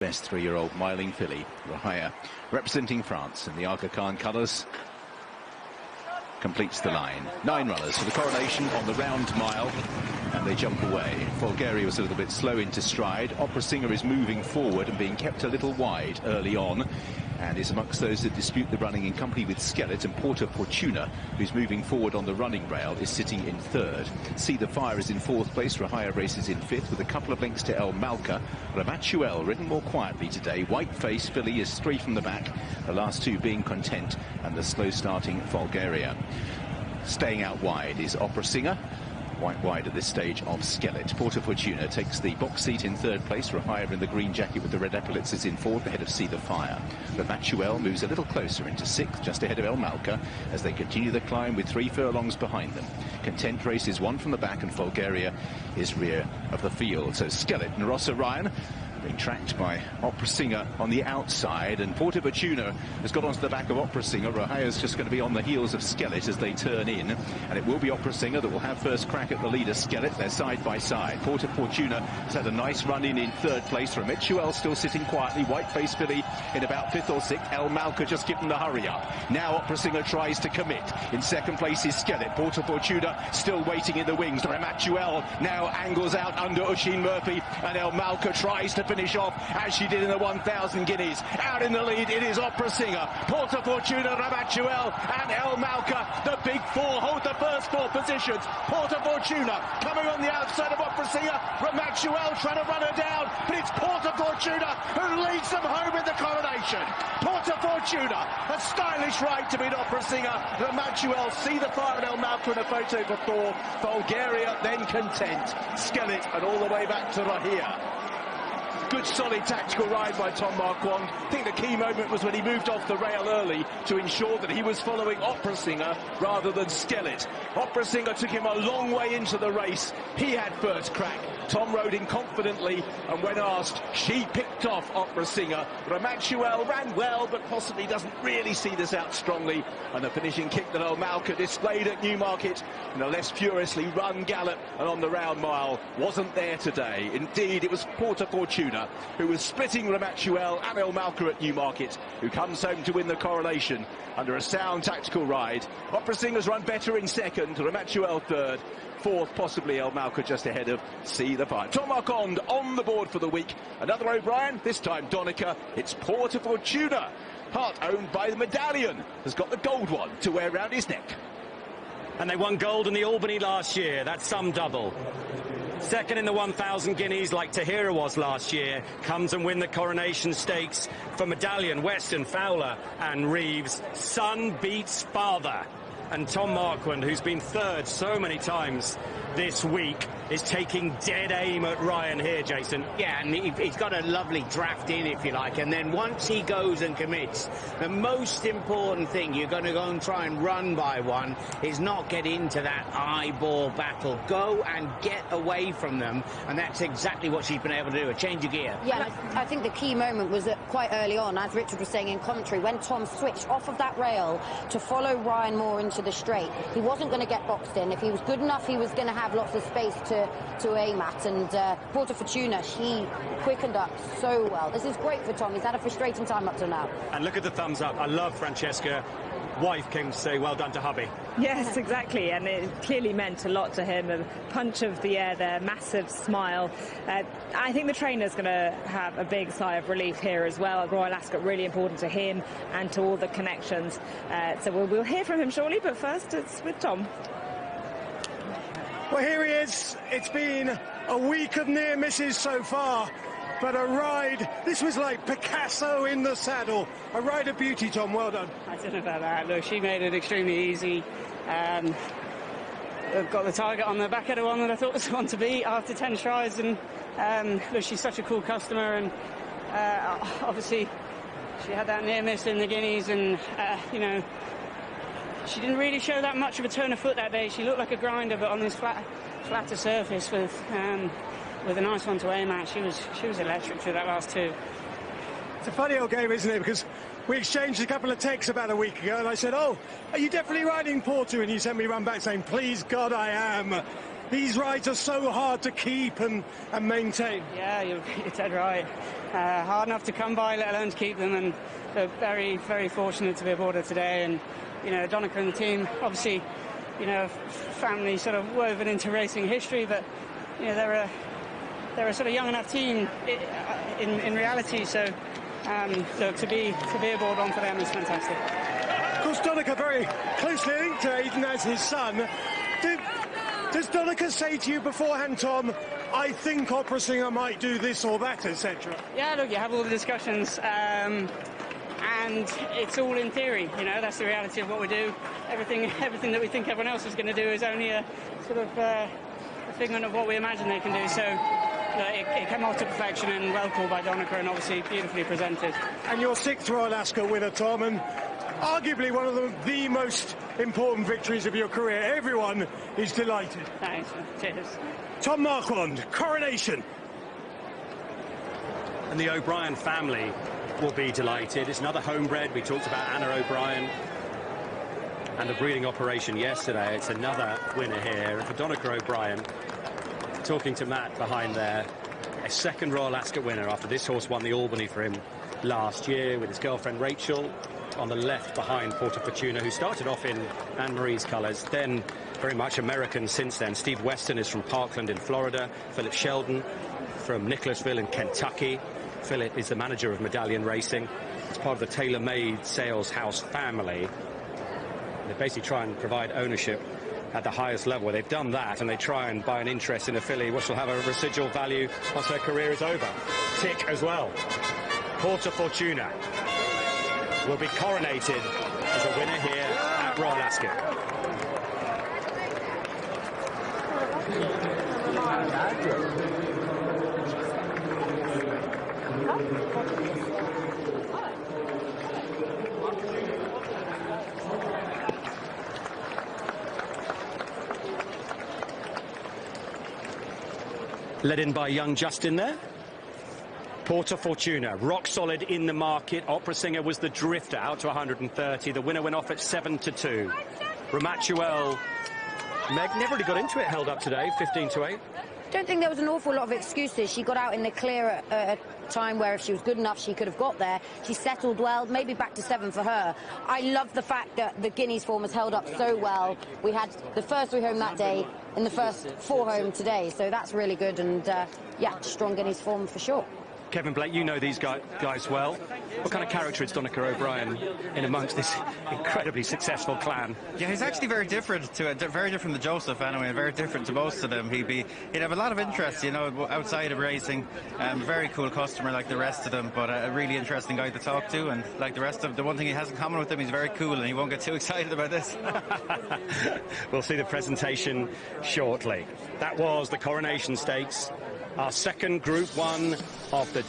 Best 3-year-old miling filly, Rahaya, representing France in the Aga Khan colours, completes the line. 9 runners for the coronation on the round mile, and they jump away. FOLKSong was a little bit slow into stride. Opera Singer is moving forward and being kept a little wide early on, and is amongst those that dispute the running in company with Skellet, and Porta Fortuna, who's moving forward on the running rail, is sitting in 3rd. See the Fire is in 4th place. Rahaya races in 5th with a couple of lengths to El Malka. Ramatuel ridden more quietly today. White Face Filly is 3 from the back, the last 2 being Content and the slow starting Folgaria. Staying out wide is Opera Singer, quite wide at this stage of Skellet. Porta Fortuna takes the box seat in 3rd place. Rahaya in the green jacket with the red epaulets is in 4th, ahead of See the Fire. Ramatuel moves a little closer into 6th, just ahead of El Malka, as they continue the climb with 3 furlongs behind them. Content races 1 from the back, and Folgaria is rear of the field. So Skellet and Rossa Ryan being tracked by Opera Singer on the outside, and Porta Fortuna has got onto the back of Opera Singer. Rahaya's just going to be on the heels of Skellet as they turn in, and it will be Opera Singer that will have first crack at the leader, Skellet. They're side by side. Porta Fortuna has had a nice run in 3rd place. Ramatuel still sitting quietly. White Face Filly in about 5th or 6th. El Malka just given the hurry up. Now Opera Singer tries to commit. In 2nd place is Skellet. Porta Fortuna still waiting in the wings. Ramatuel now angles out under Oisin Murphy, and El Malka tries to finish off as she did in the 1,000 guineas. Out in the lead, it is Opera Singer, Porta Fortuna, Ramatuel and El Malka. The big 4 hold the first 4 positions. Porta Fortuna coming on the outside of Opera Singer. Ramatuel trying to run her down, but it's Porta Fortuna who leads them home in the coronation. Porta Fortuna, a stylish ride to beat Opera Singer. Ramatuel, See the Fire and El Malka in a photo for 4. Folgaria, then Content, Skellet, and all the way back to Rahaya. Good solid tactical ride by Tom Marquand. I think the key moment was when he moved off the rail early to ensure that he was following Opera Singer rather than Skellet. Opera Singer took him a long way into the race. He had first crack. Tom rode in confidently, and when asked, she picked off Opera Singer. Ramatuel ran well, but possibly doesn't really see this out strongly. And the finishing kick that El Malka displayed at Newmarket in a less furiously run gallop and on the round mile wasn't there today. Indeed, it was Porta Fortuna who was splitting Ramatuel and El Malka at Newmarket, who comes home to win the coronation under a sound tactical ride. Opera Singer's run better in 2nd, Ramatuel 3rd, 4th possibly El Malka just ahead of See the Fire. Tom Marquand on the board for the week. Another O'Brien, this time Donnacha. It's Porta Fortuna, part owned by the Medallion, has got the gold one to wear around his neck. And they won gold in the Albany last year. That's some double. 2nd in the 1,000 guineas, like Tahira was last year. Comes and win the coronation stakes for Medallion, Weston, Fowler and Reeves. Son beats father. And Tom Marquand, who's been 3rd so many times this week, is taking dead aim at Ryan here, Jason. Yeah, and he's got a lovely draft in, if you like, and then once he goes and commits, the most important thing, you're going to go and try and run by one, is not get into that eyeball battle. Go and get away from them, and that's exactly what she's been able to do, a change of gear. Yeah, I think the key moment was quite early on, as Richard was saying in commentary, when Tom switched off of that rail to follow Ryan more into the straight. He wasn't going to get boxed in. If he was good enough, he was going to have lots of space to aim at, and Porta Fortuna, she quickened up so well. This is great for Tom. He's had a frustrating time up to now. And look at the thumbs up. I love Francesca. Wife came to say well done to hubby. Yes, exactly, and it clearly meant a lot to him. A punch of the air there, massive smile. I think the trainer's going to have a big sigh of relief here as well. Royal Ascot really important to him and to all the connections. So we'll hear from him shortly, but first it's with Tom. Well, here he is. It's been a week of near misses so far, but a ride. This was like Picasso in the saddle. A ride of beauty, Tom. Well done. I don't know about that. Look, she made it extremely easy. Got the target on the back of the one that I thought was the one to beat after 10 tries. And look, she's such a cool customer. And obviously, she had that near miss in the Guineas, and you know, she didn't really show that much of a turn of foot that day. She looked like a grinder, but on this flatter surface with a nice one to aim at, she was electric through that last 2. It's a funny old game, isn't it? Because we exchanged a couple of texts about a week ago, and I said, "Oh, are you definitely riding Porta?" And you sent me one back saying, "Please God, I am." these rides are so hard to keep and maintain. Yeah, you're dead right. Hard enough to come by, let alone to keep them, and so very, very fortunate to be aboard it today. And, you know, Donnacha and the team, obviously, you know, family sort of woven into racing history, but, you know, they're a sort of young enough team in reality, so look, to be aboard one for them is fantastic. Of course, Donnacha very closely linked to Aiden as his son. Does Donnacha say to you beforehand, Tom, I think opera singer might do this or that, etc.? Yeah, look, you have all the discussions, and it's all in theory, you know, that's the reality of what we do. Everything that we think everyone else is going to do is only a sort of a figment of what we imagine they can do, so it came off to perfection and well called by Donnacha and obviously beautifully presented. And your 6th Royal Ascot winner, Tom, and arguably one of the most important victories of your career. Everyone is delighted. Thanks. Cheers. Tom Marquand, coronation. And the O'Brien family will be delighted. It's another homebred. We talked about Anna O'Brien and the breeding operation yesterday. It's another winner here for Donnacha O'Brien. Talking to Matt behind there, a 2nd Royal Ascot winner after this horse won the Albany for him last year with his girlfriend Rachel on the left behind Porta Fortuna, who started off in Anne-Marie's colours, then very much American since then. Steve Weston is from Parkland in Florida, Philip Sheldon from Nicholasville in Kentucky. Philip is the manager of Medallion Racing. It's part of the tailor-made sales house family. They basically try and provide ownership at the highest level. They've done that, and they try and buy an interest in a filly which will have a residual value once their career is over. Tick as well. Porta Fortuna will be coronated as a winner here at Royal Ascot. Led in by young Justin there. Porta Fortuna, rock solid in the market. Opera Singer was the drifter out to 130. The winner went off at 7-2. Ramatuel Meg never really got into it, held up today, 15-8. Don't think there was an awful lot of excuses. She got out in the clear at a time where if she was good enough, she could have got there. She settled well, maybe back to 7 for her. I love the fact that the Guineas form has held up so well. We had the first 3 home that day and the first 4 home today, so that's really good. And, yeah, strong Guineas form for sure. Kevin Blake, you know these guys well. What kind of character is Donnacha O'Brien in amongst this incredibly successful clan? Yeah, he's actually very different to Joseph anyway, and very different to most of them. He'd have a lot of interest, you know, outside of racing. Very cool customer like the rest of them, but a really interesting guy to talk to. And like the rest of the one thing he has in common with them, he's very cool, and he won't get too excited about this. We'll see the presentation shortly. That was the Coronation Stakes, our second Group 1 of the day.